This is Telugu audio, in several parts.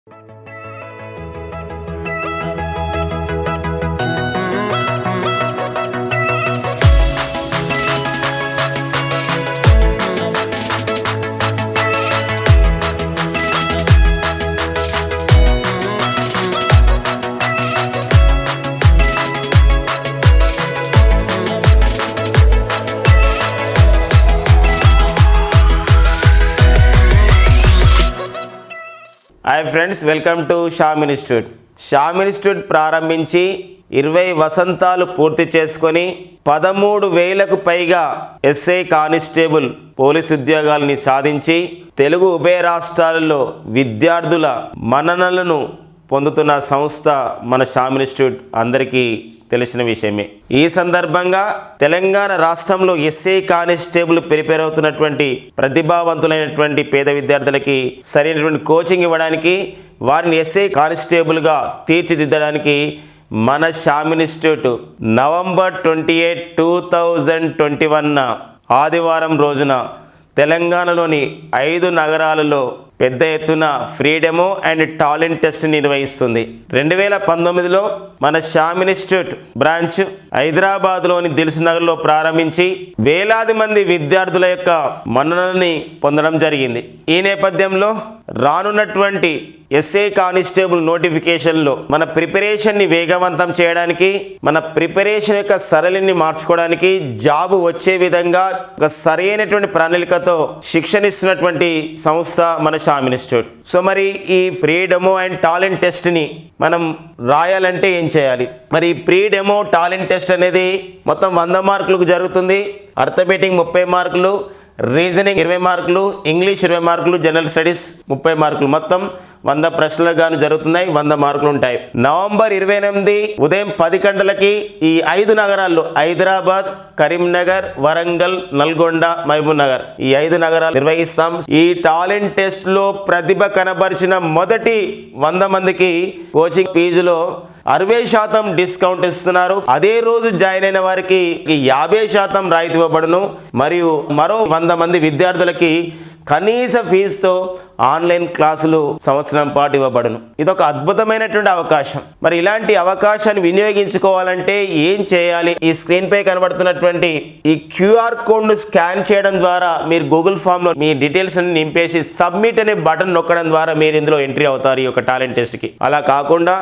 Hi friends, welcome to Shyam institute. Shyam institute ప్రారంభించి 20 వసంతాలు పూర్తి చేసుకొని 13,000కు పైగా ఎస్ఐ కానిస్టేబుల్ పోలీస్ ఉద్యోగాలని సాధించి తెలుగు ఉభయ రాష్ట్రాలలో విద్యార్థుల మన్ననలను పొందుతున్న సంస్థ మన శ్యామ్ ఇన్స్టిట్యూట్ అందరికీ తెలిసిన విషయమే. ఈ సందర్భంగా తెలంగాణ రాష్ట్రంలో ఎస్ఐ కానిస్టేబుల్ ప్రిపేర్ అవుతున్నటువంటి ప్రతిభావంతులైనటువంటి పేద విద్యార్థులకి సరైనటువంటి కోచింగ్ ఇవ్వడానికి, వారిని ఎస్ఐ కానిస్టేబుల్గా తీర్చిదిద్దడానికి మన శ్యామ్ ఇన్స్టిట్యూట్ నవంబర్ 28, 2021 ఆదివారం రోజున తెలంగాణలోని 5 నగరాలలో పెద్ద ఎత్తున free demo and talent test నిర్వహిస్తుంది. 2019లో మన శ్యామ్ ఇన్స్టిట్యూట్ బ్రాంచ్ హైదరాబాద్లోని దిల్సుఖ్ నగర్లో ప్రారంభించి వేలాది మంది విద్యార్థుల యొక్క మన్ననల్ని పొందడం జరిగింది. ఈ నేపథ్యంలో రానున్నటువంటి ఎస్ఐ కానిస్టేబుల్ నోటిఫికేషన్లో మన ప్రిపరేషన్ని వేగవంతం చేయడానికి, మన ప్రిపరేషన్ యొక్క సరళిని మార్చుకోవడానికి, జాబు వచ్చే విధంగా ఒక సరైనటువంటి ప్రణాళికతో శిక్షణ ఇస్తున్నటువంటి సంస్థ మన శ్యామ్ ఇన్స్టిట్యూట్. సో మరి ఈ ఫ్రీ డెమో అండ్ టాలెంట్ టెస్ట్ని మనం రాయాలంటే ఏం చేయాలి? మరి ఈ ప్రీ డెమో టాలెంట్ టెస్ట్ అనేది మొత్తం 100 మార్కులకు జరుగుతుంది. అర్థమెటిక్ 30 మార్కులు, రీజనింగ్ 20 మార్కులు, ఇంగ్లీష్ 20 మార్కులు, జనరల్ స్టడీస్ 30 మార్కులు, మొత్తం 100 ప్రశ్నలు గాను జరుగుతున్నాయి. 100 మార్కులు ఉంటాయి. నవంబర్ 28 ఉదయం 10 గంటలకి ఈ 5 నగరాల్లో హైదరాబాద్, కరీంనగర్, వరంగల్, నల్గొండ, మహబూబ్ నగర్ ఈ 5 నగరాలు నిర్వహిస్తాం. ఈ టాలెంట్ టెస్ట్ లో ప్రతిభ కనబరిచిన మొదటి 100 మందికి కోచింగ్ ఫీజులో 60% డిస్కౌంట్ ఇస్తున్నారు. అదే రోజు జాయిన్ అయిన వారికి 50% రాయితీ ఇవ్వబడును. మరియు మరో 100 మంది విద్యార్థులకి కనీస ఫీజుతో ఆన్లైన్ క్లాసులు సంవత్సరం పాటు ఇవ్వబడును. ఇది ఒక అద్భుతమైనటువంటి అవకాశం. మరి ఇలాంటి అవకాశాన్ని వినియోగించుకోవాలంటే ఏం చేయాలి? ఈ స్క్రీన్ పై కనబడుతున్నటువంటి ఈ క్యూఆర్ కోడ్ ను స్కాన్ చేయడం ద్వారా మీరు గూగుల్ ఫామ్ లో మీ డీటెయిల్స్ అన్ని నింపేసి సబ్మిట్ అనే బటన్ నొక్కడం ద్వారా మీరు ఇందులో ఎంట్రీ అవుతారు ఈ యొక్క టాలెంట్ టెస్ట్ కి. అలా కాకుండా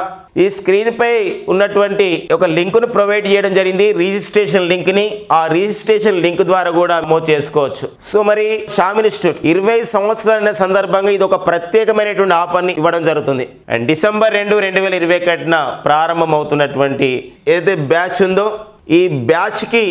ఈ స్క్రీన్ పై ఉన్నటువంటి ఒక లింక్ ను ప్రొవైడ్ చేయడం జరిగింది, రిజిస్ట్రేషన్ లింక్ ని. ఆ రిజిస్ట్రేషన్ లింక్ ద్వారా కూడా నమోదు చేసుకోవచ్చు. సో మరి శ్యామ్ ఇన్స్టిట్యూట్ 20 సంవత్సరాల సందర్భంగా ఇది ఒక ప్రత్యేకమైనటువంటి ఆఫర్ని ఇవ్వడం జరుగుతుంది. అండ్ డిసెంబర్ 2, 2021 ప్రారంభం అవుతున్నటువంటి ఏదైతే బ్యాచ్ ఉందో ఈ బ్యాచ్ కి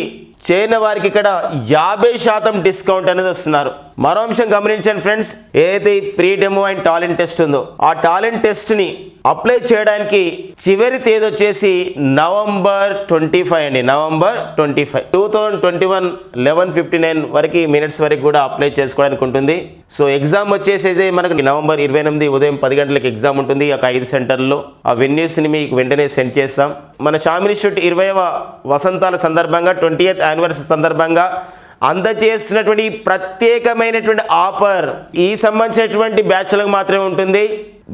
చేరిన వారికి ఇక్కడ 50% డిస్కౌంట్ అనేది వస్తున్నారు. మరో అంశం గమనించండి ఫ్రెండ్స్, ఏదైతే free demo and talent test ఉందో ఆ టాలెంట్ టెస్ట్ ని అప్లై చేయడానికి చివరి తేదీ వచ్చేసి నవంబర్ 25 అండి. నవంబర్ 25, 2021 11:59 వరకు మినిట్స్ వరకు కూడా అప్లై చేసుకోవడానికి ఉంటుంది. సో ఎగ్జామ్ వచ్చేసేది మనకు నవంబర్ 28 ఉదయం 10 గంటలకు ఎగ్జామ్ ఉంటుంది. ఒక 5 సెంటర్లో ఆ వెన్యూస్ని మీకు వెంటనే సెండ్ చేస్తాం. మన శ్యామ్ ఇన్స్టిట్యూట్ 20వ వసంతాల సందర్భంగా 20th యానివర్సరీ సందర్భంగా అందజేస్తున్నటువంటి ప్రత్యేకమైనటువంటి ఆఫర్ ఈ సంబంధించినటువంటి బ్యాచ్లకు మాత్రమే ఉంటుంది.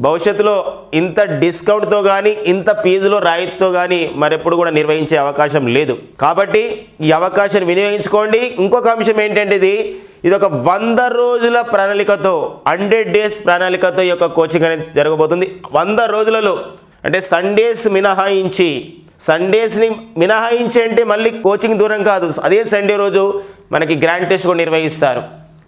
భవిష్యత్తులో ఇంత డిస్కౌంట్తో కానీ ఇంత ఫీజులో రాయితీతో కానీ మరెప్పుడు కూడా నిర్వహించే అవకాశం లేదు. కాబట్టి ఈ అవకాశాన్ని వినియోగించుకోండి. ఇంకొక అంశం ఏంటంటే ఇది ఒక 100 రోజుల ప్రణాళికతో 100 డేస్ ప్రణాళికతో ఈ యొక్క కోచింగ్ అనేది జరగబోతుంది. 100 రోజులలో అంటే సండేస్ని మినహాయించి అంటే మళ్ళీ కోచింగ్ దూరం కాదు, అదే సండే రోజు మనకి గ్రాండ్ టెస్ట్ కూడా నిర్వహిస్తారు.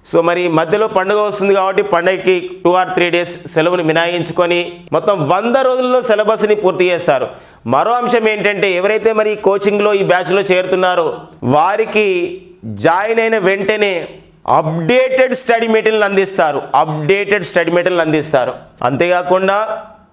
సో మరి మధ్యలో పండుగ వస్తుంది కాబట్టి పండుగకి 2 or 3 డేస్ సెలవుని మినహాయించుకొని మొత్తం 100 రోజుల్లో సిలబస్ని పూర్తి చేస్తారు. మరో అంశం ఏంటంటే ఎవరైతే మరి కోచింగ్లో ఈ బ్యాచ్లో చేరుతున్నారో వారికి జాయిన్ అయిన వెంటనే అప్డేటెడ్ స్టడీ మెటీరియల్ అందిస్తారు. అంతేకాకుండా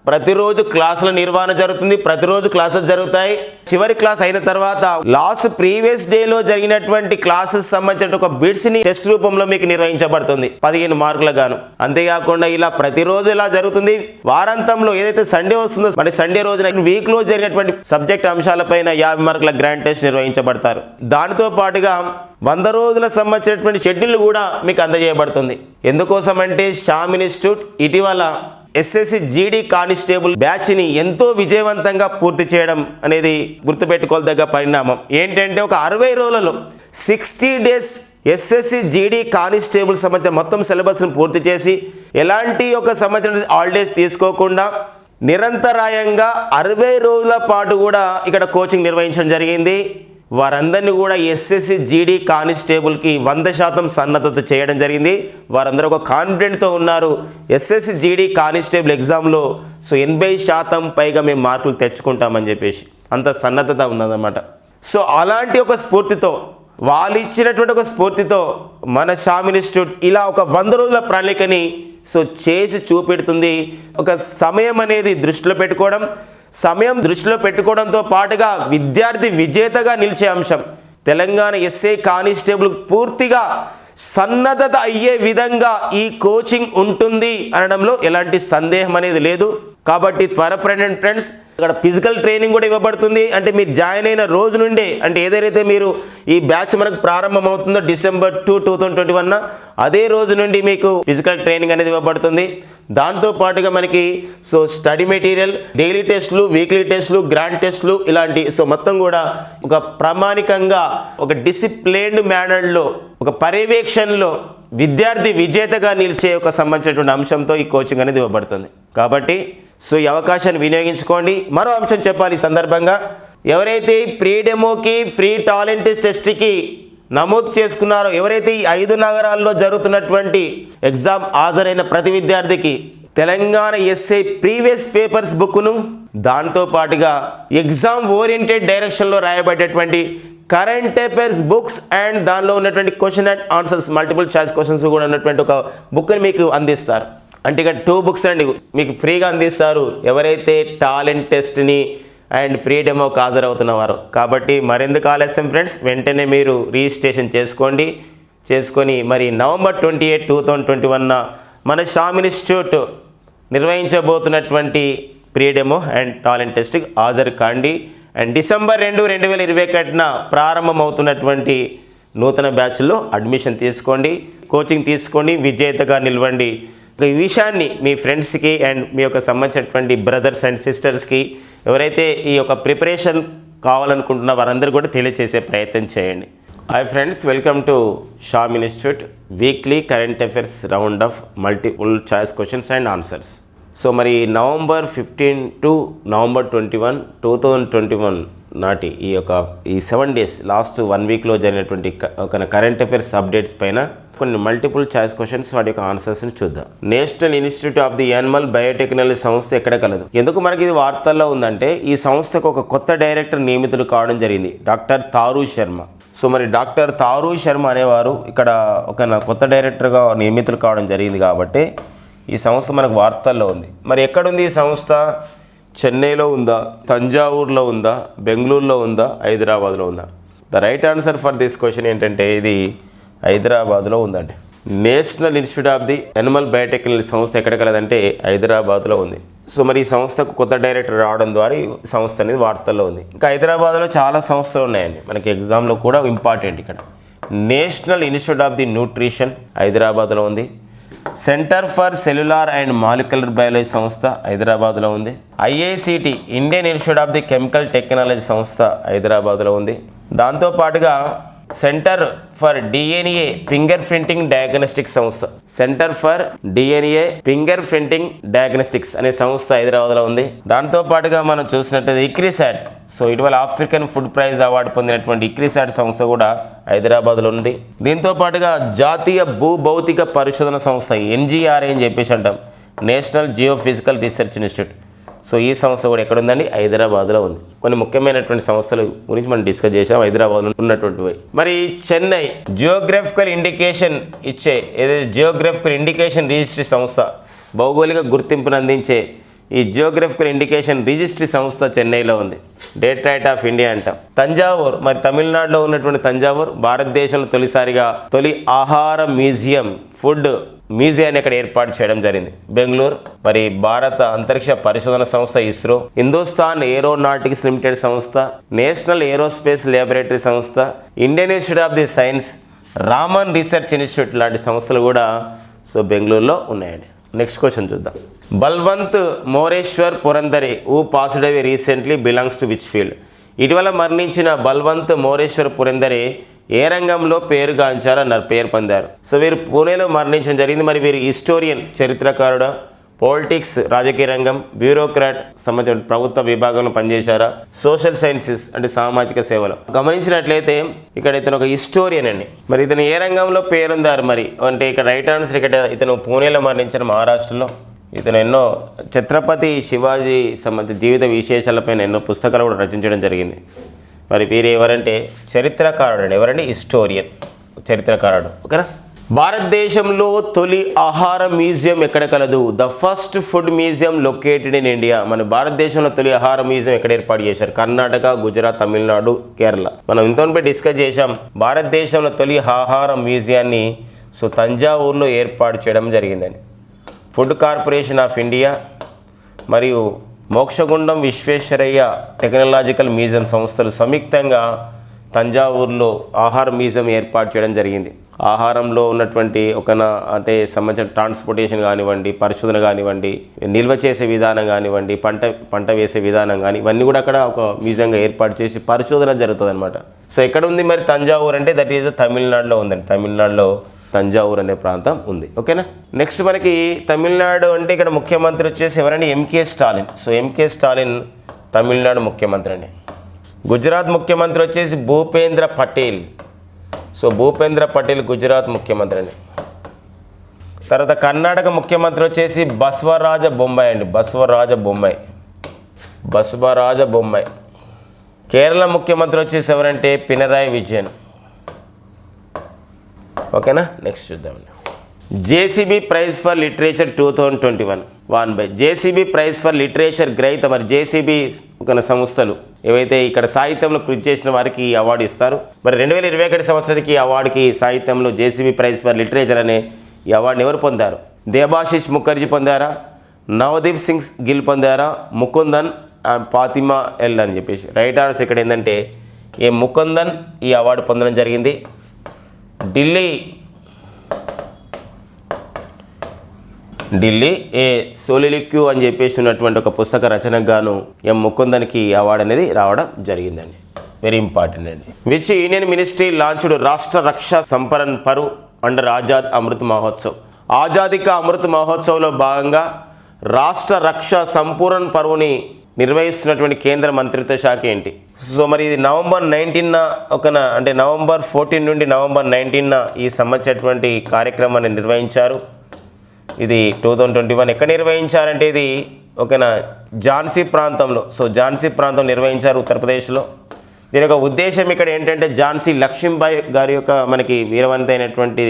ప్రతిరోజు క్లాసుల నిర్వహణ జరుగుతుంది, ప్రతిరోజు క్లాసెస్ జరుగుతాయి. చివరి క్లాస్ అయిన తర్వాత లాస్ట్ ప్రీవియస్ డేలో జరిగినటువంటి క్లాసెస్ సంబంధించిన ఒక బిట్స్ ని టెస్ట్ రూపంలో మీకు నిర్వహించబడుతుంది 15 మార్కులకు గాను. అంతేకాకుండా ఇలా ప్రతిరోజు ఇలా జరుగుతుంది. వారాంతంలో ఏదైతే సండే వస్తుందో మరి సండే రోజున వీక్ లో జరిగినటువంటి సబ్జెక్ట్ అంశాలపైన 50 మార్కుల గ్రాండ్ టెస్ట్ నిర్వహించబడతారు. దానితో పాటుగా 100 రోజుల సంబంధించినటువంటి షెడ్యూల్ కూడా మీకు అందజేయబడుతుంది. ఎందుకోసం అంటే శ్యామ్ ఇన్స్టిట్యూట్ ఇటీవల ఎస్ఎస్సి జీడీ కానిస్టేబుల్ బ్యాచ్ని ఎంతో విజయవంతంగా పూర్తి చేయడం అనేది గుర్తుపెట్టుకోదగ్గ పరిణామం. ఏంటంటే ఒక 60 రోజులలో 60 days ఎస్ఎస్సి జీడీ కానిస్టేబుల్ సంబంధించిన మొత్తం సిలబస్ను పూర్తి చేసి ఎలాంటి ఒక సంవత్సరం హాలిడేస్ తీసుకోకుండా నిరంతరాయంగా 60 రోజుల పాటు కూడా ఇక్కడ కోచింగ్ నిర్వహించడం జరిగింది. వారందరినీ కూడా ఎస్ఎస్సి జీడీ కానిస్టేబుల్కి 100% సన్నద్ధత చేయడం జరిగింది. వారందరూ ఒక కాన్ఫిడెంట్తో ఉన్నారు. ఎస్ఎస్సి జీడీ కానిస్టేబుల్ ఎగ్జామ్లో 80% పైగా మేము మార్కులు తెచ్చుకుంటామని చెప్పేసి అంత సన్నద్ధత ఉన్నదన్నమాట. సో అలాంటి ఒక స్ఫూర్తితో వాళ్ళు ఇచ్చినటువంటి ఒక స్ఫూర్తితో మన షామ్ ఇన్స్టిట్యూట్ ఇలా ఒక 100 రోజుల ప్రణాళికని చేసి చూపెడుతుంది. ఒక సమయం అనేది దృష్టిలో పెట్టుకోవడంతో పాటుగా విద్యార్థి విజేతగా నిలిచే అంశం తెలంగాణ ఎస్ఐ కానిస్టేబుల్ పూర్తిగా సన్నద్ధత అయ్యే విధంగా ఈ కోచింగ్ ఉంటుంది అనడంలో ఎలాంటి సందేహం అనేది లేదు. కాబట్టి త్వరపడండి ఫ్రెండ్స్. ఇక్కడ ఫిజికల్ ట్రైనింగ్ కూడా ఇవ్వబడుతుంది. అంటే మీరు జాయిన్ అయిన రోజు నుండే, అంటే ఏదైతే మీరు ఈ బ్యాచ్ మనకు ప్రారంభమవుతుందో December 2, 2021 అదే రోజు నుండి మీకు ఫిజికల్ ట్రైనింగ్ అనేది ఇవ్వబడుతుంది. దాంతోపాటుగా మనకి స్టడీ మెటీరియల్, డైలీ టెస్టులు, వీక్లీ టెస్టులు, గ్రాండ్ టెస్టులు ఇలాంటి మొత్తం కూడా ఒక ప్రామాణికంగా ఒక డిసిప్లైన్డ్ మేనర్లో ఒక పర్యవేక్షణలో విద్యార్థి విజేతగా నిలిచే ఒక సంబంధించినటువంటి అంశంతో ఈ కోచింగ్ అనేది ఇవ్వబడుతుంది. కాబట్టి ఈ అవకాశాన్ని వినియోగించుకోండి. మరో అంశం చెప్పాలి ఈ సందర్భంగా, ఎవరైతే ప్రీ డెమోకి, ఫ్రీ టాలెంట్ టెస్ట్కి నమోదు చేసుకున్నారో, ఎవరైతే ఈ 5 నగరాల్లో జరుగుతున్నటువంటి ఎగ్జామ్ హాజరైన ప్రతి విద్యార్థికి తెలంగాణ ఎస్ఐ ప్రీవియస్ పేపర్స్ బుక్ను, దాంతోపాటుగా ఎగ్జామ్ ఓరియంటెడ్ డైరెక్షన్లో రాయబడేటువంటి కరెంట్ అఫైర్స్ బుక్స్ అండ్ దానిలో ఉన్నటువంటి question and answers, multiple choice questions కూడా ఉన్నటువంటి ఒక బుక్ని మీకు అందిస్తారు. అంటే ఇక్కడ 2 బుక్స్ అండి మీకు ఫ్రీగా అందిస్తారు ఎవరైతే టాలెంట్ టెస్ట్ని అండ్ ఫ్రీ డెమోకి హాజరవుతున్నవారు. కాబట్టి మరెందుకు ఆలస్యం ఫ్రెండ్స్, వెంటనే మీరు రిజిస్ట్రేషన్ చేసుకొని మరి November 28, 2021 మన షామ్ ఇన్స్టిట్యూట్ నిర్వహించబోతున్నటువంటి ప్రీ డెమో అండ్ టాలెంట్ టెస్ట్కి హాజరు కాండి. అండ్ December 2, 2021 ప్రారంభమవుతున్నటువంటి నూతన బ్యాచ్లో అడ్మిషన్ తీసుకోండి, కోచింగ్ తీసుకోండి, విజేతగా నిలవండి. ఈ విషయాన్ని మీ ఫ్రెండ్స్కి అండ్ మీ యొక్క సంబంధించినటువంటి బ్రదర్స్ అండ్ సిస్టర్స్కి ఎవరైతే ఈ యొక్క ప్రిపరేషన్ కావాలనుకుంటున్న వారందరూ కూడా తెలియజేసే ప్రయత్నం చేయండి. Hi friends, welcome to Sam institute weekly current affairs round of multiple choice questions and answers. మరి November 15 to November 21, 2021 నాటి ఈ 7 days లాస్ట్ 1 weekలో జరిగినటువంటి ఒక కరెంట్ అఫైర్స్ అప్డేట్స్ పైన కొన్ని మల్టిపుల్ చాయిస్ క్వశ్చన్స్ వాటి యొక్క ఆన్సర్స్ని చూద్దాం. National institute of the animal biotechnology సంస్థ ఎక్కడ కలదు? ఎందుకు మనకి ఇది వార్తల్లో ఉందంటే ఈ సంస్థకు ఒక కొత్త డైరెక్టర్ నియమితులు కావడం జరిగింది, డాక్టర్ తారు శర్మ. మరి డాక్టర్ తారు శర్మ అనేవారు ఇక్కడ ఒక కొత్త డైరెక్టర్గా నియమితులు కావడం జరిగింది కాబట్టి ఈ సంస్థ మనకు వార్తల్లో ఉంది. మరి ఎక్కడుంది ఈ సంస్థ? చెన్నైలో ఉందా, తంజావూరులో ఉందా, బెంగళూరులో ఉందా, హైదరాబాద్లో ఉందా? The right answer for this question ఏంటంటే ఇది హైదరాబాద్లో ఉందండి. National institute of the animal biotechnology సంస్థ ఎక్కడ కలదంటే హైదరాబాద్లో ఉంది. మరి ఈ సంస్థకు కొత్త డైరెక్టర్ రావడం ద్వారా ఈ సంస్థ అనేది వార్తల్లో ఉంది. ఇంకా హైదరాబాద్లో చాలా సంస్థలు ఉన్నాయండి, మనకి ఎగ్జామ్లో కూడా ఇంపార్టెంట్. ఇక్కడ national institute of the nutrition హైదరాబాద్లో ఉంది. Centre for cellular and molecular biology సంస్థ హైదరాబాద్లో ఉంది. IICT Indian institute of the chemical technology సంస్థ హైదరాబాద్లో ఉంది. దాంతోపాటుగా centre for DNA fingerprinting diagnostics సంస్థ, centre for DNA fingerprinting diagnostics అనే సంస్థ హైదరాబాద్లో ఉంది. దాంతోపాటుగా మనం చూసినట్లయితే ఇక్రిసాట్, ఇటీవల ఆఫ్రికన్ ఫుడ్ ప్రైజ్ అవార్డు పొందినటువంటి ఇక్రిసాట్ సంస్థ కూడా హైదరాబాద్లో ఉంది. దీంతో పాటుగా జాతీయ భూభౌతిక పరిశోధన సంస్థ NGRI అని చెప్పేసి అంటాం, నేషనల్ జియోఫిజికల్ రీసెర్చ్ ఇన్స్టిట్యూట్. ఈ సంస్థ కూడా ఎక్కడ ఉందండి? హైదరాబాద్లో ఉంది. కొన్ని ముఖ్యమైనటువంటి సంస్థల గురించి మనం డిస్కస్ చేసాం హైదరాబాద్లో ఉన్నటువంటివి. మరి చెన్నై జియోగ్రఫికల్ ఇండికేషన్ ఇచ్చే ఏదైతే జియోగ్రఫికల్ ఇండికేషన్ రిజిస్ట్రీ సంస్థ, భౌగోళిక గుర్తింపును అందించే ఈ జియోగ్రఫికల్ ఇండికేషన్ రిజిస్ట్రీ సంస్థ చెన్నైలో ఉంది. డేట్రైట్ ఆఫ్ ఇండియా అంటాం. తంజావూర్, మరి తమిళనాడులో ఉన్నటువంటి తంజావూర్ భారతదేశంలో తొలి ఆహార మ్యూజియం, ఫుడ్ మ్యూజియాన్ని ఇక్కడ ఏర్పాటు చేయడం జరిగింది. బెంగళూరు, మరి భారత అంతరిక్ష పరిశోధన సంస్థ ఇస్రో, హిందుస్థాన్ ఏరోనాటిక్స్ లిమిటెడ్ సంస్థ, నేషనల్ ఏరోస్పేస్ ల్యాబొరేటరీ సంస్థ, Indian institute of the science, Raman research institute లాంటి సంస్థలు కూడా బెంగళూరులో ఉన్నాయండి. నెక్స్ట్ క్వశ్చన్ చూద్దాం. Balwant Moreshwar Purandare who passed away recently belongs to which field? ఇటీవల మరణించిన బల్వంత్ మోరేశ్వర్ పురందరే ఏ రంగంలో పేరుగాంచారన్నారు, పేరు పొందారు? సో వీరు పూణేలో మరణించడం జరిగింది. మరి వీరు హిస్టోరియన్, చరిత్రకారుడు, పాలిటిక్స్, రాజకీయ రంగం, బ్యూరోక్రాట్, సంబంధించిన ప్రభుత్వ విభాగంలో పనిచేశారా, సోషల్ సైన్సెస్ అంటే సామాజిక సేవలు. గమనించినట్లయితే ఇక్కడ ఇతను ఒక హిస్టోరియన్ అండి. మరి ఇతను ఏ రంగంలో పేరుందారు మరి అంటే ఇక్కడ రైట్ ఆన్సర్. ఇక్కడ ఇతను పూణేలో మరణించిన మహారాష్ట్రలో. ఇతను ఎన్నో ఛత్రపతి శివాజీ సంబంధించిన జీవిత విశేషాలపైన ఎన్నో పుస్తకాలు కూడా రచించడం జరిగింది. మరి వీరు ఎవరంటే చరిత్రకారుడు అండి. ఎవరండి? హిస్టోరియన్, చరిత్రకారుడు. ఓకేనా? భారతదేశంలో తొలి ఆహార మ్యూజియం ఎక్కడ కలదు? The first food museum located in India. మన భారతదేశంలో తొలి ఆహార మ్యూజియం ఎక్కడ ఏర్పాటు చేశారు? కర్ణాటక, గుజరాత్, తమిళనాడు, కేరళ. మనం ఇంతవరకు డిస్కస్ చేశాం. భారతదేశంలో తొలి ఆహార మ్యూజియాన్ని తంజావూరులో ఏర్పాటు చేయడం జరిగిందని. ఫుడ్ కార్పొరేషన్ ఆఫ్ ఇండియా మరియు మోక్షగుండం విశ్వేశ్వరయ్య టెక్నాలజికల్ మ్యూజియం సంస్థలు సంయుక్తంగా తంజావూరులో ఆహార మ్యూజియం ఏర్పాటు చేయడం జరిగింది. ఆహారంలో ఉన్నటువంటి అంటే సంబంధించిన ట్రాన్స్పోర్టేషన్ కానివ్వండి, పరిశోధన కానివ్వండి, నిల్వ చేసే విధానం కానివ్వండి, పంట వేసే విధానం కానీ ఇవన్నీ కూడా అక్కడ ఒక మ్యూజియంగా ఏర్పాటు చేసి పరిశోధన జరుగుతుంది అనమాట. సో ఎక్కడ ఉంది మరి తంజావూరు అంటే? దట్ ఈజ్ తమిళనాడులో ఉందండి. తమిళనాడులో తంజావూరు అనే ప్రాంతం ఉంది. ఓకేనా? నెక్స్ట్ మనకి తమిళనాడు అంటే ఇక్కడ ముఖ్యమంత్రి వచ్చేసి ఎవరండి? ఎంకే స్టాలిన్. సో ఎంకే స్టాలిన్ తమిళనాడు ముఖ్యమంత్రి అండి. గుజరాత్ ముఖ్యమంత్రి వచ్చేసి భూపేంద్ర పటేల్. సో భూపేంద్ర పటేల్ గుజరాత్ ముఖ్యమంత్రి అండి. తర్వాత కర్ణాటక ముఖ్యమంత్రి వచ్చేసి బసవరాజ బొమ్మాయి అండి. బసవరాజ బొమ్మాయి. కేరళ ముఖ్యమంత్రి వచ్చేసి ఎవరంటే పినరాయి విజయన్. ఓకేనా? నెక్స్ట్ చూద్దామండి. JCB prize for literature 2021 won by JCB prize for literature గ్రహీత. మరి జేసీబీ ఒక సంస్థలు ఏవైతే ఇక్కడ సాహిత్యంలో కృషి చేసిన వారికి ఈ అవార్డు ఇస్తారు. మరి 2021 సంవత్సరానికి ఈ అవార్డుకి సాహిత్యంలో జేసీబీ ప్రైజ్ ఫర్ లిటరేచర్ అనే ఈ అవార్డుని ఎవరు పొందారు? దేబాశిష్ ముఖర్జీ పొందారా, నవదీప్ సింగ్ గిల్ పొందారా, ముకుందన్ ఫాతిమా ఎల్ అని చెప్పేసి. రైట్ ఆన్సర్ ఇక్కడ ఏంటంటే ఏ ముకుందన్ ఈ అవార్డు పొందడం జరిగింది. ఢిల్లీ ఏ సోలిలిక్యూ అని చెప్పేసి ఉన్నటువంటి ఒక పుస్తక రచనకు గాను ఎం ముకుందన్కి అవార్డు అనేది రావడం జరిగిందండి. వెరీ ఇంపార్టెంట్ అండి. విచ్ యూనియన్ మినిస్ట్రీ లాంచ్డ్ రాష్ట్ర రక్షా సంపరన్ పరు అండర్ ఆజాద్ అమృత్ మహోత్సవ్? ఆజాదీ కా అమృత్ మహోత్సవ్లో భాగంగా రాష్ట్ర రక్షా సంపూర్ణ పరువుని నిర్వహిస్తున్నటువంటి కేంద్ర మంత్రిత్వ శాఖ ఏంటి? సో మరి ఇది నవంబర్ 19న అంటే నవంబర్ 14 నుండి నవంబర్ 19న ఈ సంబంధించినటువంటి కార్యక్రమాన్ని నిర్వహించారు. ఇది 2021 ఎక్కడ నిర్వహించారంటే ఇది ఝాన్సీ ప్రాంతంలో. సో ఝాన్సీ ప్రాంతం నిర్వహించారు ఉత్తరప్రదేశ్లో. దీని యొక్క ఉద్దేశం ఇక్కడ ఏంటంటే ఝాన్సీ లక్ష్మీబాయి గారి యొక్క మనకి వీరవంతైనటువంటి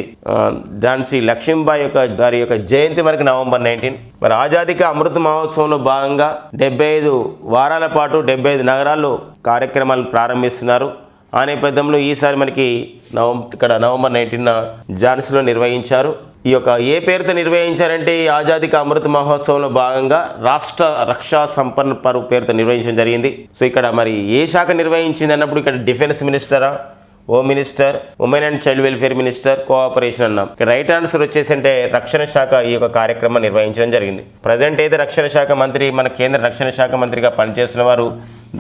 ఝాన్సీ లక్ష్మీబాయి గారి యొక్క జయంతి మనకి నవంబర్ 19. మరి ఆజాదీ కా అమృత్ మహోత్సవంలో భాగంగా 75 వారాల పాటు 75 నగరాల్లో కార్యక్రమాలను ప్రారంభిస్తున్నారు. ఆ నేపథ్యంలో ఈసారి మనకి ఇక్కడ నవంబర్ 19న ఝాన్సీలో నిర్వహించారు. ఈ యొక్క ఏ పేరుతో నిర్వహించారంటే ఈ ఆజాదీ కా అమృత్ మహోత్సవంలో భాగంగా రాష్ట్ర రక్షా సంపన్న పరువు పేరుతో నిర్వహించడం జరిగింది. సో ఇక్కడ మరి ఏ శాఖ నిర్వహించింది అన్నప్పుడు ఇక్కడ డిఫెన్స్ మినిస్టరా, home minister, women and child welfare minister, cooperation అన్నాం. ఇక్కడ రైట్ ఆన్సర్ వచ్చేసి అంటే రక్షణ శాఖ ఈ యొక్క కార్యక్రమం నిర్వహించడం జరిగింది. ప్రజెంట్ అయితే రక్షణ శాఖ మంత్రి మన కేంద్ర రక్షణ శాఖ మంత్రిగా పనిచేస్తున్న వారు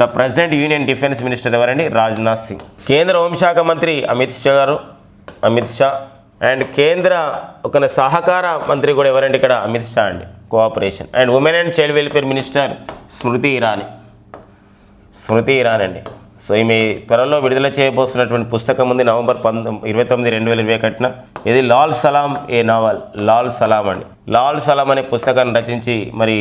the present union defence minister ఎవరండి? రాజ్నాథ్ సింగ్. కేంద్ర హోంశాఖ మంత్రి అమిత్ షా అండ్ కేంద్ర సహకార మంత్రి కూడా ఎవరండి? ఇక్కడ అమిత్ షా అండి, cooperation. And women and child welfare minister Smriti Irani అండి. సో ఈమె త్వరలో విడుదల చేయబోతున్నటువంటి పుస్తకం ఉంది నవంబర్ 29, 2021. ఇది లాల్ సలాం ఏ నావల్. లాల్ సలాం అండి. లాల్ సలాం అనే పుస్తకాన్ని రచించి మరి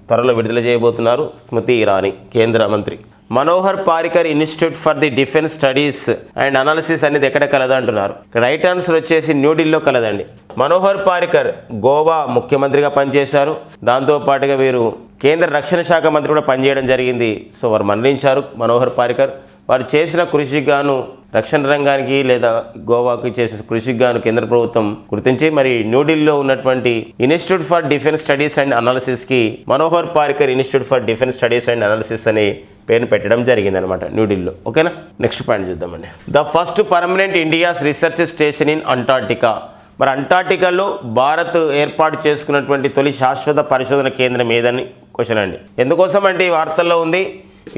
త్వరలో విడుదల చేయబోతున్నారు స్మృతి ఇరానీ, కేంద్ర మంత్రి. Manohar Parrikar institute for the defence studies and analysis అనేది ఎక్కడ కలదు అంటున్నారు. రైట్ ఆన్సర్ వచ్చేసి న్యూఢిల్లీలో కలదండి. మనోహర్ పారికర్ గోవా ముఖ్యమంత్రిగా పనిచేశారు. దాంతోపాటుగా వీరు కేంద్ర రక్షణ శాఖ మంత్రి కూడా పనిచేయడం జరిగింది. సో వారు మరణించారు మనోహర్ పారికర్. వారు చేసిన కృషికి గాను రక్షణ రంగానికి లేదా గోవాకి చేసిన కృషికి గాను కేంద్ర ప్రభుత్వం గుర్తించి మరి న్యూఢిల్లీలో ఉన్నటువంటి institute for defence studies and అనాలిసిస్కి Manohar Parrikar institute for defence studies and analysis అనే పేరు పెట్టడం జరిగింది అనమాట న్యూఢిల్లీలో. ఓకేనా? నెక్స్ట్ పాయింట్ చూద్దామండి. The first permanent India's research station in Antarctica. మరి అంటార్టికాలో భారత్ ఏర్పాటు చేసుకున్నటువంటి తొలి శాశ్వత పరిశోధన కేంద్రం ఏదని క్వశ్చన్ అండి. ఎందుకోసం అంటే ఈ వార్తల్లో ఉంది,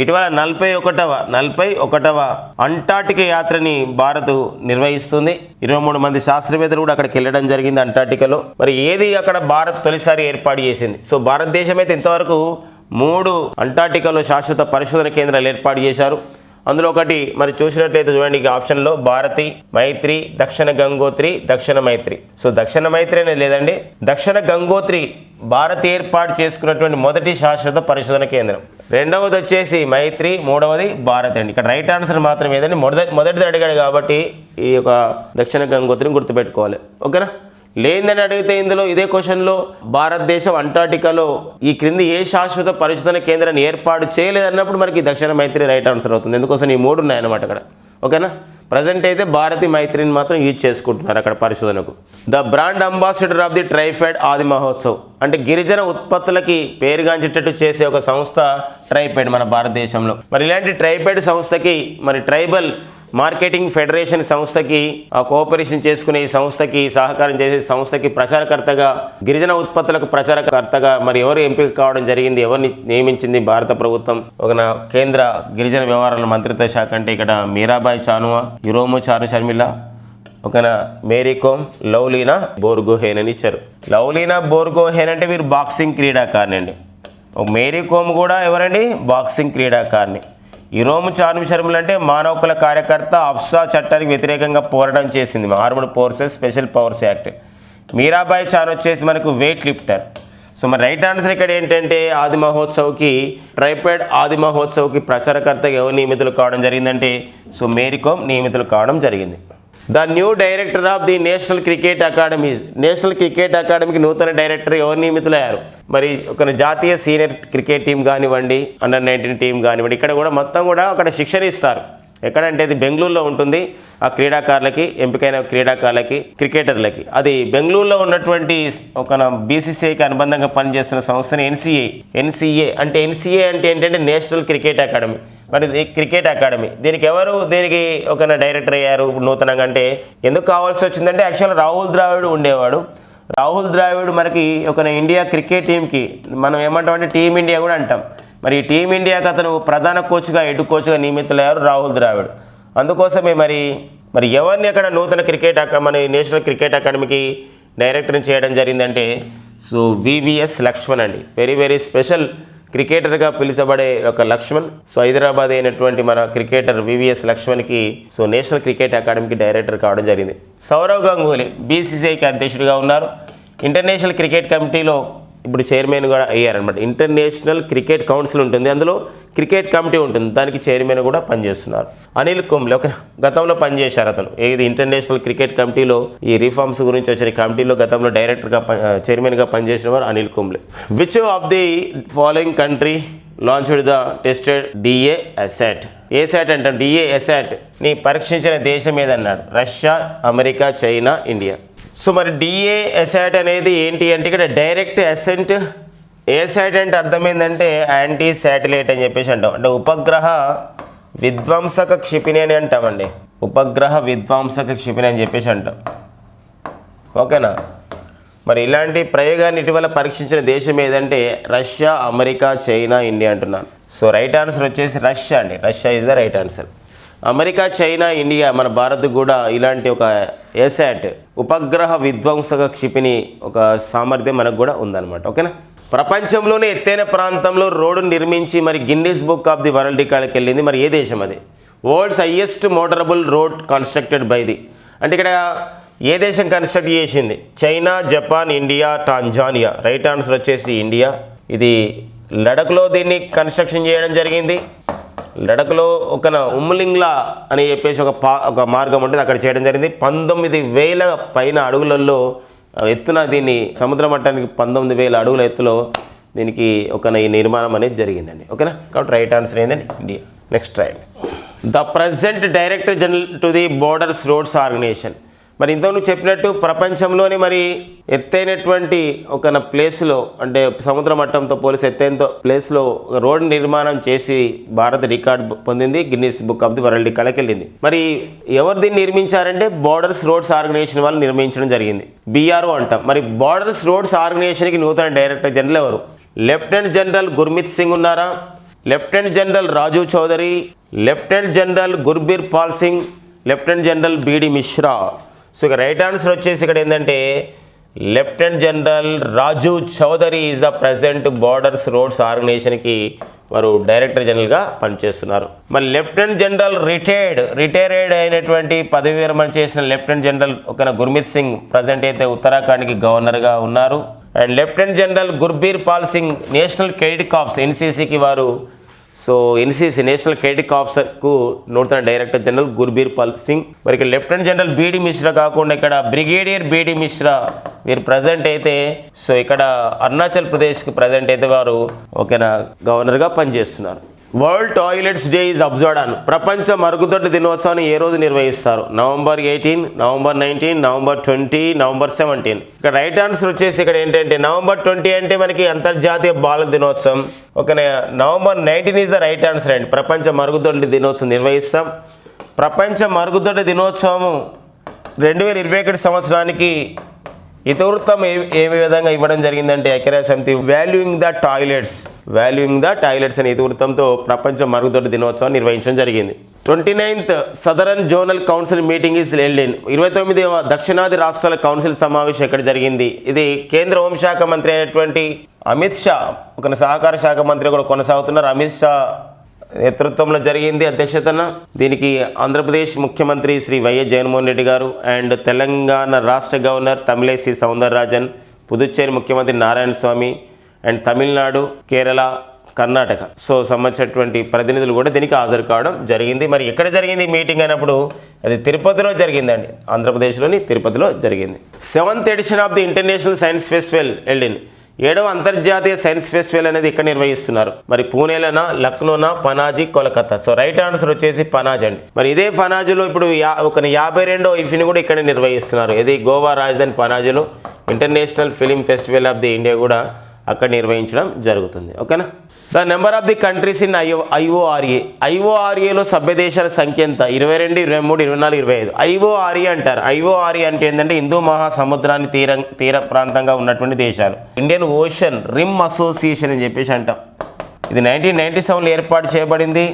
ఇటీవల 41వ అంటార్టికా యాత్రని భారత్ నిర్వహిస్తుంది. 23 మంది శాస్త్రవేత్తలు కూడా అక్కడికి వెళ్ళడం జరిగింది అంటార్టికాలో. మరి ఏది అక్కడ భారత్ తొలిసారి ఏర్పాటు చేసింది? సో భారతదేశం అయితే ఇంతవరకు 3 అంటార్టికాలో శాశ్వత పరిశోధన కేంద్రాలు ఏర్పాటు చేశారు. అందులో ఒకటి మరి చూసినట్లయితే చూడండి, ఆప్షన్లో భారతి, మైత్రి, దక్షిణ గంగోత్రి, దక్షిణ మైత్రి. సో దక్షిణ మైత్రి అనేది లేదండి, దక్షిణ గంగోత్రి భారత్ ఏర్పాటు చేసుకున్నటువంటి మొదటి శాశ్వత పరిశోధన కేంద్రం. రెండవది వచ్చేసి మైత్రి, మూడవది భారత్ అండి. ఇక్కడ రైట్ ఆన్సర్ మాత్రం ఏదండి, మొదటిది అడిగాడు కాబట్టి ఈ యొక్క దక్షిణ గంగోత్రిని గుర్తుపెట్టుకోవాలి. ఓకేనా? లేదని అడిగితే ఇందులో ఇదే క్వశ్చన్లో భారతదేశం అంటార్టికాలో ఈ క్రింది ఏ శాశ్వత పరిశోధన కేంద్రాన్ని ఏర్పాటు చేయలేదన్నప్పుడు మనకి దక్షిణ మైత్రి రైట్ ఆన్సర్ అవుతుంది. ఎందుకోసం ఈ 3 ఉన్నాయన్నమాట అక్కడ. ఓకేనా? ప్రజెంట్ అయితే భారతి మైత్రిని మాత్రం యూజ్ చేసుకుంటున్నారు అక్కడ పరిశోధనకు. The brand ambassador of the TRIFED ఆది మహోత్సవ్ అంటే గిరిజన ఉత్పత్తులకి పేరుగాంచేటట్టు చేసే ఒక సంస్థ ట్రైఫెడ్ మన భారతదేశంలో. మరి ఇలాంటి ట్రైఫెడ్ సంస్థకి మరి ట్రైబల్ మార్కెటింగ్ ఫెడరేషన్ సంస్థకి కోఆపరేషన్ చేసుకునే ఈ సంస్థకి సహకారం చేసే సంస్థకి ప్రచారకర్తగా, గిరిజన ఉత్పత్తులకు ప్రచారకర్తగా మరి ఎవరు ఎంపిక కావడం జరిగింది, ఎవరిని నియమించింది భారత ప్రభుత్వం? ఒక కేంద్ర గిరిజన వ్యవహారాల మంత్రిత్వ శాఖ అంటే ఇక్కడ మీరాబాయి చానువా, యురోము చారు షర్మిల, ఒకనా మేరీకోమ్, లవ్లీనా బోర్గోహెన్ అని ఇచ్చారు. లవ్లీనా బోర్గోహెన్ అంటే వీరు బాక్సింగ్ క్రీడాకారిణి అండి. మేరీకోమ్ కూడా ఎవరండి? బాక్సింగ్ క్రీడాకారిణి. యురోము చాను షర్మిల అంటే మానవ హక్కుల కార్యకర్త, అఫ్సా చట్టానికి వ్యతిరేకంగా పోరాటం చేసింది, armed forces special powers act. Mirabai Chanu వచ్చేసి మనకు వెయిట్ లిఫ్టర్. సో మరి రైట్ ఆన్సర్ ఇక్కడ ఏంటంటే ఆది మహోత్సవ్కి, ట్రైఫెడ్ ఆది మహోత్సవ్కి ప్రచారకర్తగా ఎవరు నియమితులు కావడం జరిగిందంటే సో మేరీకోమ్ నియమితులు కావడం జరిగింది. The new director of the national cricket academy, national cricket అకాడమీకి నూతన డైరెక్టర్ ఎవరు నియమితులయ్యారు? మరి ఒక జాతీయ సీనియర్ క్రికెట్ టీం కానివ్వండి, అండర్-19 టీం కానివ్వండి, ఇక్కడ కూడా మొత్తం కూడా అక్కడ శిక్షణ ఇస్తారు. ఎక్కడంటే అది బెంగళూరులో ఉంటుంది. ఆ క్రీడాకారులకి, ఎంపికైన క్రీడాకారులకి, క్రికెటర్లకి. అది బెంగళూరులో ఉన్నటువంటి ఒక బీసీసీఐకి అనుబంధంగా పనిచేస్తున్న సంస్థని ఎన్సీఏ అంటే ఏంటంటే నేషనల్ క్రికెట్ అకాడమీ. మరి క్రికెట్ అకాడమీ దీనికి ఒక డైరెక్టర్ అయ్యారు నూతనంగా. అంటే ఎందుకు కావాల్సి వచ్చిందంటే యాక్చువల్గా రాహుల్ ద్రావిడ్ ఉండేవాడు. రాహుల్ ద్రావిడ్ మనకి ఒక ఇండియా క్రికెట్ టీంకి మనం ఏమంటామంటే టీమిండియా కూడా అంటాం. మరి ఈ టీమిండియాకి అతను ప్రధాన కోచ్గా, హెడ్ కోచ్గా నియమితులయ్యారు రాహుల్ ద్రావిడ్. అందుకోసమే మరి ఎవరిని అక్కడ నూతన మన నేషనల్ క్రికెట్ అకాడమీకి డైరెక్టర్ని చేయడం జరిగిందంటే సో వివిఎస్ లక్ష్మణ్ అండి. వెరీ వెరీ స్పెషల్ క్రికెటర్గా పిలుచబడే ఒక లక్ష్మణ్. సో హైదరాబాద్ అయినటువంటి మన క్రికెటర్ వివిఎస్ లక్ష్మణ్కి సో నేషనల్ క్రికెట్ అకాడమీకి డైరెక్టర్ కావడం జరిగింది. సౌరవ్ గంగూలీ బీసీసీఐకి అధ్యక్షుడిగా ఉన్నారు. ఇంటర్నేషనల్ క్రికెట్ కమిటీలో ఇప్పుడు చైర్మన్ కూడా అయ్యారనమాట. ఇంటర్నేషనల్ క్రికెట్ కౌన్సిల్ ఉంటుంది, అందులో క్రికెట్ కమిటీ ఉంటుంది, దానికి చైర్మన్ కూడా పనిచేస్తున్నారు. అనిల్ కుంబ్లే ఒక గతంలో పనిచేశారు అతను. ఏది ఇంటర్నేషనల్ క్రికెట్ కమిటీలో ఈ రిఫార్మ్స్ గురించి వచ్చిన కమిటీలో గతంలో డైరెక్టర్గా చైర్మన్గా పనిచేసిన వారు Anil Kumble. Which of the following country launched the tested DA-ASAT? ASAT అంటాం. DA-ASAT ని పరీక్షించిన దేశం ఏదన్నాడు? Russia, America, China, India. So మరి DA-ASAT అనేది ఏంటి అంటే ఇక్కడ డైరెక్ట్ అసెంట్. ఏసాట్ అంటే అర్థమైందంటే యాంటీ శాటిలైట్ అని చెప్పేసి అంటాం. అంటే ఉపగ్రహ విధ్వంసక క్షిపణి అని అంటామండి. ఉపగ్రహ విధ్వంసక క్షిపణి అని చెప్పేసి అంటాం. ఓకేనా? మరి ఇలాంటి ప్రయోగాన్ని ఇటీవల పరీక్షించిన దేశం ఏదంటే రష్యా, అమెరికా, చైనా, ఇండియా అంటున్నాను. సో రైట్ ఆన్సర్ వచ్చేసి రష్యా అండి. Russia is the right answer. America, China, India, మన భారత్ కూడా ఇలాంటి ఒక ఏసాట్ ఉపగ్రహ విధ్వంసక క్షిపణి ఒక సామర్థ్యం మనకు కూడా ఉందన్నమాట. ఓకేనా? ప్రపంచంలోనే ఎత్తైన ప్రాంతంలో రోడ్డు నిర్మించి మరి Guinness book of the world రికార్డ్కి వెళ్ళింది. మరి ఏ దేశం అది? World's highest motorable road constructed by the అంటే ఇక్కడ ఏ దేశం కన్స్ట్రక్ట్ చేసింది? China, Japan, India, Tanzania. Right answer వచ్చేసి ఇండియా. ఇది లడఖ్లో దీన్ని కన్స్ట్రక్షన్ చేయడం జరిగింది. లడఖ్లో ఒక ఉమ్లింగ్లా అని చెప్పేసి ఒక మార్గం ఉంటుంది, అక్కడ చేయడం జరిగింది. 19,000 పైన అడుగులలో ఎత్తున దీన్ని సముద్ర మట్టానికి 19,000 అడుగుల ఎత్తులో దీనికి ఈ నిర్మాణం అనేది జరిగిందండి. ఓకేనా? కాబట్టి రైట్ ఆన్సర్ ఏంటండి India. Next right. The present director general to the borders roads organisation. మరి ఇంతకు చెప్పినట్టు ప్రపంచంలోని మరి ఎత్తైనటువంటి ఒక ప్లేస్లో అంటే సముద్ర మట్టంతో పోలిసి ఎత్తైన ప్లేస్లో రోడ్ నిర్మాణం చేసి భారత్ రికార్డ్ పొందింది, Guinness book of the world రికార్డ్కి వెళ్ళింది. మరి ఎవరు దీన్ని నిర్మించారంటే బోర్డర్స్ రోడ్స్ ఆర్గనైజేషన్ వాళ్ళు నిర్మించడం జరిగింది, BRO అంటాం. మరి బోర్డర్స్ రోడ్స్ ఆర్గనైజేషన్కి నూతన డైరెక్టర్ జనరల్ ఎవరు? లెఫ్టినెంట్ జనరల్ గుర్మిత్ సింగ్ ఉన్నారా, lieutenant general Raju Chaudhary, lieutenant general Gurbir Pal Singh, lieutenant general BD Mishra. So ఇక రైట్ ఆన్సర్ వచ్చేసి ఇక్కడ ఏంటంటే lieutenant general Raju Chaudhary is the present borders roads ఆర్గనైజేషన్కి వారు డైరెక్టర్ జనరల్గా పనిచేస్తున్నారు. మరి లెఫ్టినెంట్ జనరల్ రిటైర్డ్ అయినటువంటి పదవి విరమణ చేసిన లెఫ్టినెంట్ జనరల్ ఒక గుర్మిత్ సింగ్ ప్రజెంట్ అయితే ఉత్తరాఖండ్కి గవర్నర్గా ఉన్నారు. And lieutenant general Gurbir Pal Singh national credit corps NCCకి వారు NCC నేషనల్ క్రెడిట్ కార్ప్స్కు నూతన డైరెక్టర్ జనరల్ గుర్బీర్ పాల్ సింగ్. మరి ఇక్కడ లెఫ్టినెంట్ జనరల్ BD మిశ్రా కాకుండా ఇక్కడ బ్రిగేడియర్ BD మిశ్రా వీరు ప్రజెంట్ అయితే ఇక్కడ అరుణాచల్ ప్రదేశ్కి ప్రజెంట్ అయితే వారు గవర్నర్గా పనిచేస్తున్నారు. World toilets day is observed on ప్రపంచ మరుగుదొడ్డి దినోత్సవాన్ని ఏ రోజు నిర్వహిస్తారు? November 18, November 19, November 20, November 17. ఇక్కడ రైట్ ఆన్సర్ వచ్చేసి ఇక్కడ ఏంటంటే November 20 అంటే మనకి అంతర్జాతీయ బాలల దినోత్సవం. November 19 is the right answer అండి. ప్రపంచ మరుగుదొడ్డి దినోత్సవం నిర్వహిస్తాం. ప్రపంచ మరుగుదొడ్డి దినోత్సవం 2021 సంవత్సరానికి ఇతివృత్తం ఏ విధంగా ఇవ్వడం జరిగిందంటే ఐక్యరాజ్య సమితి వాల్యూయింగ్ ద టాయిలెట్స్ అనే ఇతివృత్తంతో ప్రపంచ మరుగుదొడ్డి దినోత్సవం నిర్వహించడం జరిగింది. 29th southern zonal council meeting is held in 29వ దక్షిణాది రాష్ట్రాల కౌన్సిల్ సమావేశం ఎక్కడ జరిగింది? ఇది కేంద్ర హోంశాఖ మంత్రి అయినటువంటి అమిత్ షా సహకార శాఖ మంత్రి కూడా కొనసాగుతున్నారు. అమిత్ షా నేతృత్వంలో జరిగింది అధ్యక్షతన. దీనికి ఆంధ్రప్రదేశ్ ముఖ్యమంత్రి శ్రీ వైఎస్ జగన్మోహన్ రెడ్డి గారు అండ్ తెలంగాణ రాష్ట్ర గవర్నర్ తమిళైసి సౌందరరాజన్, పుదుచ్చేరి ముఖ్యమంత్రి నారాయణ స్వామి అండ్ తమిళనాడు, కేరళ, కర్ణాటక సంబంధించినటువంటి ప్రతినిధులు కూడా దీనికి హాజరు కావడం జరిగింది. మరి ఎక్కడ జరిగింది మీటింగ్ అయినప్పుడు? అది తిరుపతిలో జరిగిందండి, ఆంధ్రప్రదేశ్లోని తిరుపతిలో జరిగింది. 7th edition of the international science festival held in 7వ అంతర్జాతీయ సైన్స్ ఫెస్టివల్ అనేది ఇక్కడ నిర్వహిస్తున్నారు. మరి పూణేలోనా, లక్నోనా, పనాజీ, కోల్కతా. రైట్ ఆన్సర్ వచ్చేసి పనాజ్ అండి. మరి ఇదే పనాజీలో ఇప్పుడు 52వ ఇఫ్ని కూడా ఇక్కడ నిర్వహిస్తున్నారు. ఇది గోవా రాజధాని పనాజీలో international film festival of the India కూడా అక్కడ నిర్వహించడం జరుగుతుంది. ఓకేనా? The number of the countries in ఐఓఆర్ఏలో సభ్య దేశాల సంఖ్య ఎంత? 22, 23, 24, 25. ఐఓఆర్ఏ అంటారు. ఐఓఆర్ఏ అంటే ఏంటంటే హిందూ మహాసముద్రాన్ని తీర ప్రాంతంగా ఉన్నటువంటి దేశాలు. ఇండియన్ ఓషన్ రిమ్ అసోసియేషన్ అని చెప్పేసి అంటాం. ఇది 1997లో ఏర్పాటు చేయబడింది.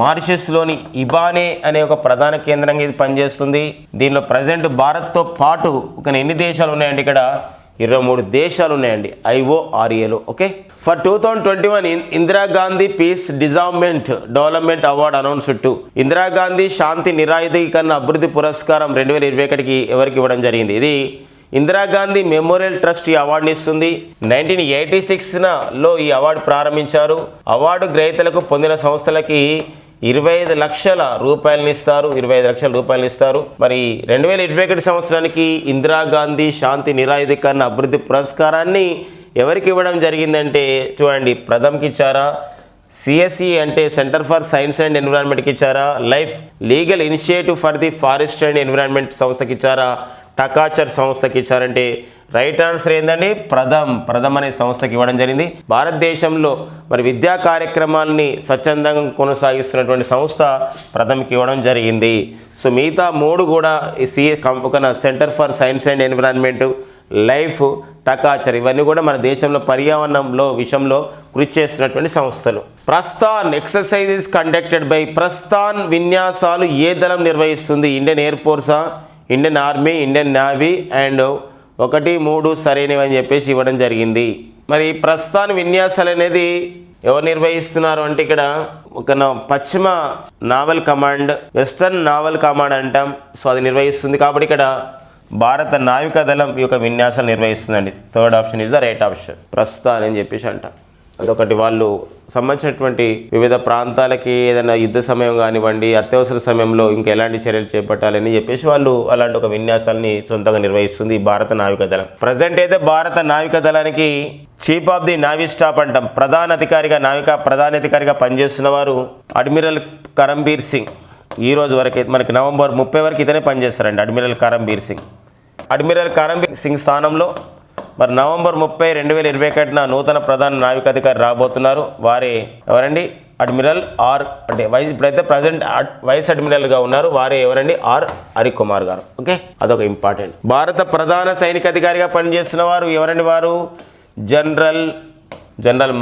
మారిషస్లోని ఇబానే అనే ఒక ప్రధాన కేంద్రంగా ఇది పనిచేస్తుంది. దీనిలో ప్రజెంట్ భారత్తో పాటు ఎన్ని దేశాలు ఉన్నాయండి? ఇక్కడ 23 దేశాలు ఉన్నాయండి ఐఓఆర్ఏలో. Okay. For 2021 Indira Gandhi peace disarmament development award announced to Indira Gandhi శాంతి నిరాయుధీకరణ అభివృద్ధి పురస్కారం 2021కి ఎవరికి ఇవ్వడం జరిగింది? ఇది ఇందిరాగాంధీ మెమోరియల్ ట్రస్ట్ ఈ అవార్డుని ఇస్తుంది. 1986లో ఈ అవార్డు ప్రారంభించారు. అవార్డు గ్రహీతలకు పొందిన సంస్థలకి 25 లక్షల రూపాయలని ఇస్తారు. 25 లక్షల రూపాయలు ఇస్తారు. మరి 2021 సంవత్సరానికి ఇందిరాగాంధీ శాంతి నిరాయుధీకరణ అభివృద్ధి పురస్కారాన్ని ఎవరికి ఇవ్వడం జరిగిందంటే చూడండి, ప్రథమ్కి ఇచ్చారా, CSE అంటే సెంటర్ ఫర్ సైన్స్ అండ్ ఎన్విరాన్మెంట్కి ఇచ్చారా, life legal initiative for the forest and environment సంస్థకి ఇచ్చారా, టకాచర్ సంస్థకి ఇచ్చారంటే రైట్ ఆన్సర్ ఏంటండి? ప్రథమ్ అనే సంస్థకి ఇవ్వడం జరిగింది. భారతదేశంలో మరి విద్యా కార్యక్రమాలని స్వచ్ఛందంగా కొనసాగిస్తున్నటువంటి సంస్థ ప్రథమ్కి ఇవ్వడం జరిగింది. మిగతా 3 కూడా centre for science and environment, life, Takachar ఇవన్నీ కూడా మన దేశంలో పర్యావరణంలో విషయంలో కృషి చేస్తున్నటువంటి సంస్థలు. Prasthan exercise is conducted by Prasthan విన్యాసాలు ఏ దళం నిర్వహిస్తుంది? ఇండియన్ ఎయిర్ ఫోర్సా, Indian army, Indian navy and 1, 3 సరైనవి అని చెప్పేసి ఇవ్వడం జరిగింది. మరి ప్రస్థాన్ విన్యాసాలు అనేది ఎవరు నిర్వహిస్తున్నారు అంటే ఇక్కడ పశ్చిమ naval command, western naval command అంటాం. అది నిర్వహిస్తుంది. కాబట్టి ఇక్కడ భారత నావికా దళం ఈ యొక్క విన్యాసాలు నిర్వహిస్తుందండి. 3rd option is the right option, Prasthan అని చెప్పేసి అంటాం. అదొకటి. వాళ్ళు సంబంధించినటువంటి వివిధ ప్రాంతాలకి ఏదైనా యుద్ధ సమయం కానివ్వండి, అత్యవసర సమయంలో ఇంకా ఎలాంటి చర్యలు చేపట్టాలని చెప్పేసి వాళ్ళు అలాంటి ఒక విన్యాసాలని సొంతంగా నిర్వహిస్తుంది భారత నావికా దళం. ప్రజెంట్ అయితే భారత నావికా దళానికి chief of the navy staff అంటాం, ప్రధాన అధికారిగా పనిచేస్తున్న వారు అడ్మిరల్ కరంబీర్ సింగ్. ఈ రోజు వరకు మనకి నవంబర్ 30 వరకు ఇతనే పనిచేస్తారండి అడ్మిరల్ కరంబీర్ సింగ్. అడ్మిరల్ కరంబీర్ సింగ్ స్థానంలో మరి నవంబర్ 30, 2021న నూతన ప్రధాన నావికాధికారి రాబోతున్నారు. వారే ఎవరండి? అడ్మిరల్ ఆర్ అంటే ఇప్పుడైతే ప్రజెంట్ వైస్ అడ్మిరల్గా ఉన్నారు. వారే ఎవరండి? ఆర్ హరికుమార్ గారు. ఓకే, అదొక ఇంపార్టెంట్. భారత ప్రధాన సైనికాధికారిగా పనిచేస్తున్న వారు ఎవరండి? వారు జనరల్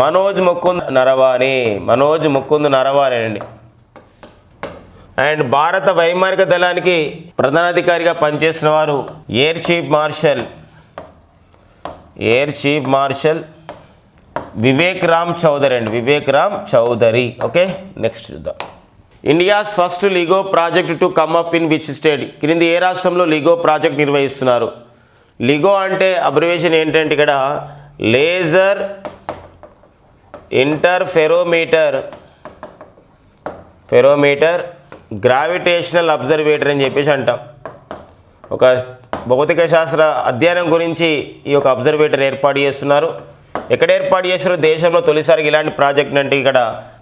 మనోజ్ ముకుంద్ నరవానే. మనోజ్ ముకుంద్ నరవానే అండి. అండ్ భారత వైమానిక దళానికి ప్రధానాధికారిగా పనిచేస్తున్న వారు air chief marshal Vivek Ram Chaudhari అండి. వివేక్ రామ్ చౌదరి. ఓకే, నెక్స్ట్ చూద్దాం. India's first LIGO project to come up in which state? క్రింది ఏ రాష్ట్రంలో లిగో ప్రాజెక్ట్ నిర్వహిస్తున్నారు? లిగో అంటే అబ్రివేషన్ ఏంటంటే ఇక్కడ లేజర్ ఇంటర్ఫెరోమీటర్ గ్రావిటేషనల్ అబ్జర్వేటర్ అని చెప్పేసి అంటాం. ఒక భౌతిక శాస్త్ర అధ్యయనం గురించి ఈ యొక్క అబ్జర్వేటర్ ఏర్పాటు చేస్తున్నారు. ఎక్కడ ఏర్పాటు చేస్తారో దేశంలో తొలిసారికి ఇలాంటి ప్రాజెక్ట్ అంటే ఇక్కడ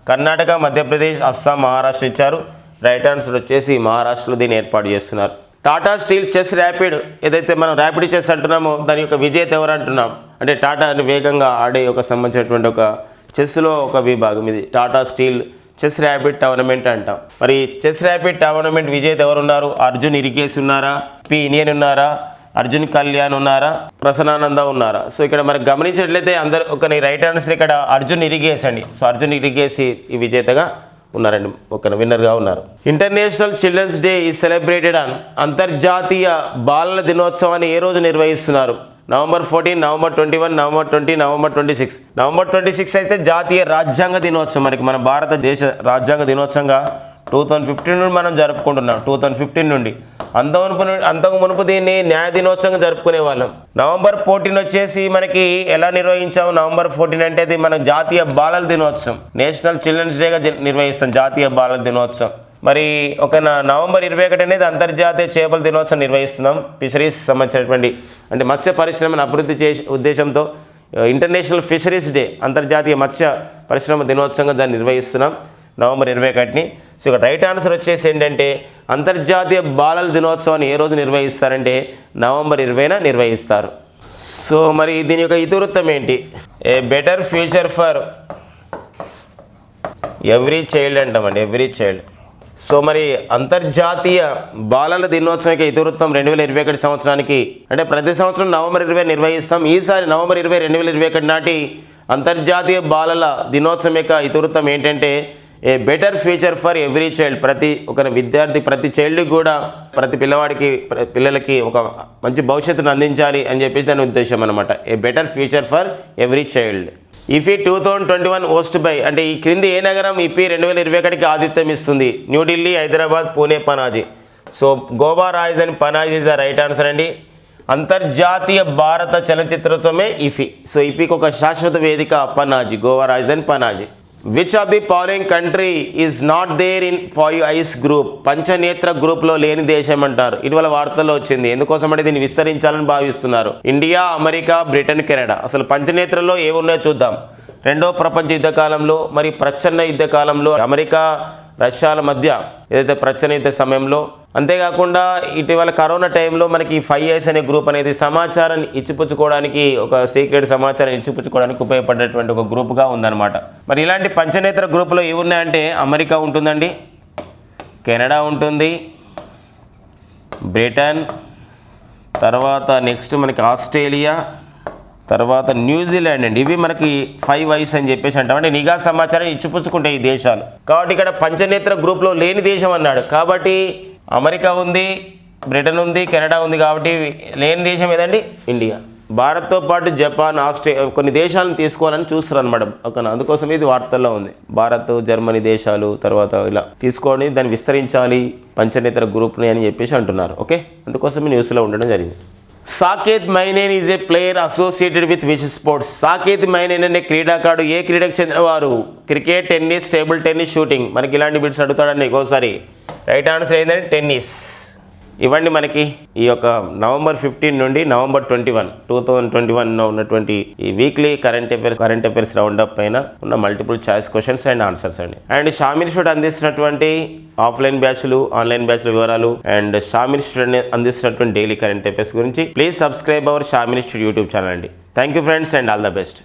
కర్ణాటక, మధ్యప్రదేశ్, అస్సాం, మహారాష్ట్ర ఇచ్చారు. రైట్ ఆన్సర్ వచ్చేసి మహారాష్ట్రలో దీన్ని ఏర్పాటు చేస్తున్నారు. టాటా స్టీల్ చెస్ ర్యాపిడ్ ఏదైతే మనం ర్యాపిడ్ చెస్ అంటున్నామో దాని యొక్క విజేత ఎవరు అంటున్నాం అంటే టాటా వేగంగా ఆడే ఒక సంబంధించినటువంటి ఒక చెస్లో ఒక విభాగం ఇది Tata steel chess rapid tournament అంటాం. మరి చెస్ ర్యాపిడ్ టోర్నమెంట్ విజేత ఎవరు ఉన్నారు? అర్జున్ ఇరిగేస్ ఉన్నారా? పి ఇనియన్ ఉన్నారా? అర్జున్ కళ్యాణ్ ఉన్నారా? ప్రసన్నానంద ఉన్నారా? సో ఇక్కడ మనకు గమనించినట్లయితే అందరు ఒక రైట్ ఆన్సర్ ఇక్కడ అర్జున్ ఇరిగేస్ అండి. సో అర్జున్ ఇరిగేస్ ఈ విజేతగా ఉన్నారండి, ఒక విన్నర్గా ఉన్నారు. International children's day is celebrated on అంతర్జాతీయ బాలల దినోత్సవాన్ని ఏ రోజు నిర్వహిస్తున్నారు? November 14, November 21, November 20, November 26. November 26 అయితే జాతీయ రాజ్యాంగ దినోత్సవం. మనకి మన భారతదేశ రాజ్యాంగ దినోత్సవంగా 2015 నుండి మనం జరుపుకుంటున్నాం. 2015 నుండి అంతకు మునుపు దీన్ని న్యాయ దినోత్సవంగా జరుపుకునే వాళ్ళం. నవంబర్ 14 వచ్చేసి మనకి ఎలా నిర్వహించాము? నవంబర్ 14 అంటే అది మన జాతీయ బాలల దినోత్సవం, నేషనల్ చిల్డ్రన్స్ డేగా నిర్వహిస్తాం జాతీయ బాలల దినోత్సవం. మరి ఒక నవంబర్ 21 అనేది అంతర్జాతీయ చేపల దినోత్సవం నిర్వహిస్తున్నాం. ఫిషరీస్ సంబంధించినటువంటి అంటే మత్స్య పరిశ్రమను అభివృద్ధి చేసే ఉద్దేశంతో ఇంటర్నేషనల్ ఫిషరీస్ డే అంతర్జాతీయ మత్స్య పరిశ్రమ దినోత్సవంగా దాన్ని నిర్వహిస్తున్నాం నవంబర్ 21ని. సో ఇక్కడ రైట్ ఆన్సర్ వచ్చేసి ఏంటంటే అంతర్జాతీయ బాలల దినోత్సవాన్ని ఏ రోజు నిర్వహిస్తారంటే నవంబర్ 20న నిర్వహిస్తారు. సో మరి దీని యొక్క ఇతివృత్తం ఏంటి? ఏ better future for every child అంటామండి, ఎవ్రీ చైల్డ్. సో మరి అంతర్జాతీయ బాలల దినోత్సవం యొక్క ఇతివృత్తం 2021 సంవత్సరానికి అంటే ప్రతి సంవత్సరం నవంబర్ 20 నిర్వహిస్తాం. ఈసారి నవంబర్ 20, 2021 నాటి అంతర్జాతీయ బాలల దినోత్సవం యొక్క ఇతివృత్తం ఏంటంటే ఏ better future for every child. ప్రతి ఒక విద్యార్థి, ప్రతి చైల్డ్కి కూడా, ప్రతి పిల్లలకి ఒక మంచి భవిష్యత్తును అందించాలి అని చెప్పేసి దాని ఉద్దేశం అనమాట. ఏ better future for every child. ఇఫీ 2021 host by అంటే ఈ క్రింది ఏ నగరం ఇఫీ 2021కి ఆతిథ్యం ఇస్తుంది? న్యూఢిల్లీ, హైదరాబాద్, పూణే, పనాజీ. సో గోవా రాజధాని Panaji is the right answer అండి. అంతర్జాతీయ భారత చలనచిత్రోత్సవమే ఇఫీ. సో ఇఫీకి ఒక శాశ్వత వేదిక పనాజీ, గోవా రాజధాని Panaji. Which of the following country is not there in 5 eyes group? పంచనేత్ర గ్రూప్లో లేని దేశం అంటారు. ఇటీవల వార్తల్లో వచ్చింది. ఎందుకోసం అంటే దీన్ని విస్తరించాలని భావిస్తున్నారు. India, America, Britain, Canada. అసలు పంచనేత్రలో ఏమున్నాయో చూద్దాం. రెండో ప్రపంచ యుద్ధ కాలంలో మరి ప్రచ్ఛన్న యుద్ధ కాలంలో అమెరికా రష్యాల మధ్య ఏదైతే ప్రచ్ఛన్న యుద్ధ సమయంలో, అంతేకాకుండా ఇటీవల కరోనా టైంలో మనకి 5 ఐస్ అనే గ్రూప్ అనేది సమాచారాన్ని ఇచ్చిపుచ్చుకోవడానికి, ఒక సీక్రెట్ సమాచారాన్ని ఇచ్చిపుచ్చుకోవడానికి ఉపయోగపడేటువంటి ఒక గ్రూప్గా ఉందన్నమాట. మరి ఇలాంటి పంచనేత్ర గ్రూపులో ఏవి ఉన్నాయంటే అమెరికా ఉంటుందండి, కెనడా ఉంటుంది, బ్రిటన్, తర్వాత నెక్స్ట్ మనకి ఆస్ట్రేలియా, తర్వాత న్యూజిలాండ్ అండి. ఇవి మనకి 5 ఐస్ అని చెప్పేసి అంటాం. అంటే నిఘా సమాచారాన్ని ఇచ్చిపుచ్చుకుంటాయి ఈ దేశాలు. కాబట్టి ఇక్కడ పంచనేత్ర గ్రూప్లో లేని దేశం అన్నాడు. కాబట్టి అమెరికా ఉంది, బ్రిటన్ ఉంది, కెనడా ఉంది. కాబట్టి లేని దేశం ఏదండి? ఇండియా. భారత్తో పాటు జపాన్, ఆస్ట్రేలియా కొన్ని దేశాలను తీసుకోవాలని చూస్తారు అనమాట. అందుకోసం ఇది వార్తల్లో ఉంది. భారత్, జర్మనీ దేశాలు తర్వాత ఇలా తీసుకొని దాన్ని విస్తరించాలి పంచనేత్ర గ్రూప్ని అని చెప్పేసి అంటున్నారు. ఓకే, అందుకోసం న్యూస్లో ఉండడం జరిగింది. Saketh Myneni is a player associated with which sports? Saketh Myneni అనే క్రీడాకారుడు ఏ క్రీడకు చెందినవారు? Cricket, tennis, table tennis, shooting. మనకి ఇలాంటి బిట్స్ అడుగుతాడండి ఒక్కోసారి. రైట్ ఆన్సర్ ఏంటంటే టెన్నిస్. ఇవ్వండి మనకి ఈ యొక్క నవంబర్ 15 నుండి నవంబర్ 2021 ఉన్నటువంటి ఈ వీక్లీ కరెంట్ అఫైర్స్ రౌండప్ పైన ఉన్న multiple choice questions and answers అండి. అండ్ షామ్ ఇన్స్టిట్యూట్ అందిస్తున్నటువంటి ఆఫ్లైన్ బ్యాచ్లు, ఆన్లైన్ బ్యాచ్ల వివరాలు అండ్ షామ్ ఇన్స్టిట్యూట్ అందిస్తున్నటువంటి డైలీ కరెంట్ అఫైర్స్ గురించి please subscribe our Sham institute YouTube channel అండి. Thank you friends and all the best.